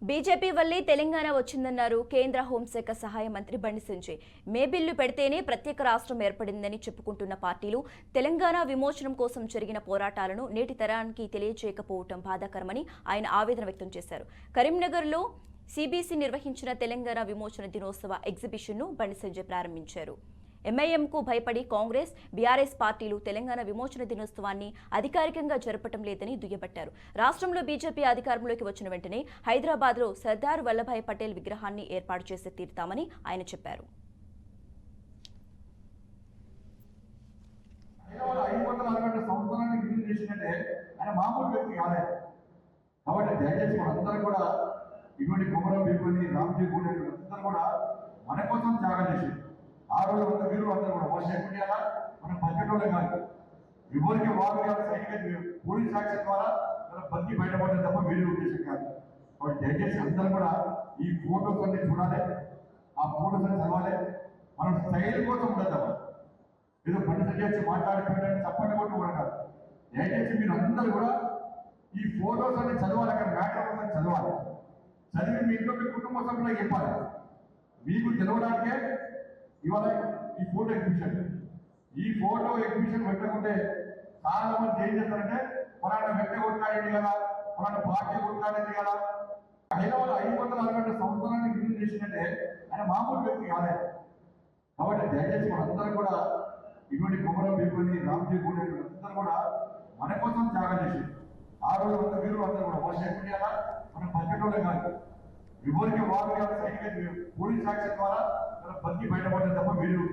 BJP వల్లే తెలంగాణ వచ్చిందన్నారు కేంద్ర హోంశాఖ సహాయ మంత్రి బండి సంజయ్. మే బిల్లు పెడితేనే ప్రత్యేక రాష్ట్రం ఏర్పడిందని చెప్పుకుంటున్న పార్టీలు తెలంగాణ విమోచనం కోసం జరిగిన పోరాటాలను నేటి తరానికి తెలియజేయకపోవటం బాధాకరమని ఆయన ఆవేదన వ్యక్తం చేశారు. కరీంనగర్లో సిబిసి నిర్వహించిన తెలంగాణ విమోచన దినోత్సవ ఎగ్జిబిషన్ను బండి సంజయ్ ప్రారంభించారు. ఎంఐఎంకు భయపడి కాంగ్రెస్, బీఆర్ఎస్ పార్టీలు తెలంగాణ విమోచన దినోత్సవాన్ని అధికారికంగా జరపటం లేదని దుయ్యబట్టారు. రాష్ట్రంలో బీజేపీ అధికారంలోకి వచ్చిన వెంటనే హైదరాబాద్లో సర్దార్ వల్లభాయ్ పటేల్ విగ్రహాన్ని ఏర్పాటు చేసి తీరుతామని ఆయన చెప్పారు. ఆ రోజు ఉన్న వీరులు అందరూ కూడా వాళ్ళు చేయకుండా మనం బతికేటోళ్ళే కాదు. ఎవరికి వారు సైనిక పోలీస్ యాక్షన్ ద్వారా మనం బతికి బయటపడడం తప్ప వీరు ఉద్దేశం కాదు. కాబట్టి దయచేసి అందరూ కూడా ఈ ఫోటోస్ అన్ని చూడాలి, ఆ ఫోటోస్ అన్ని చదవాలి. మనం స్టైల్ కోసం ఉండద్దాం, ఏదో పండిత చేసి మాట్లాడుకోవడానికి తప్పని కొట్టు కూడా కాదు. దయచేసి మీరు అందరూ కూడా ఈ ఫోటోస్ అన్ని చదవాలి, అక్కడ మ్యాటర్ కోసం చదవాలి. చదివి మీ ఇంట్లో మీ కుటుంబ సభ్యులకు చెప్పాలి. మీకు తెలవడానికే ఇవాళ ఈ ఫోటో ఎగ్జిబిషన్ పెట్టకుంటే చాలా మంది ఏం చేస్తారంటే ఫలానా వ్యక్తి కొట్లాడేది కదా, ఫలానా పార్టీ కొట్లాడేది కదా. హైదరాబాద్ 560 సంవత్సరానికి రిలీజ్ చేసిందంటే ఆయన మామూలు వ్యక్తి కాదే. కాబట్టి దయచేసి మనందరం కూడా ఇటువంటి కుమరం బీపని రామ్జీ గూడ అందరూ కూడా మన కోసం త్యాగం చేసింది. ఆ రోజు ఉన్న వీరులు అందరూ కూడా వాళ్ళు చేయకుండా మనం బతికేటోళ్ళే కాదు. ఎవరికి వారు సైనిక పోలీస్ యాక్షన్ ద్వారా మనం బతికి బయటపడడం తప్ప వీరు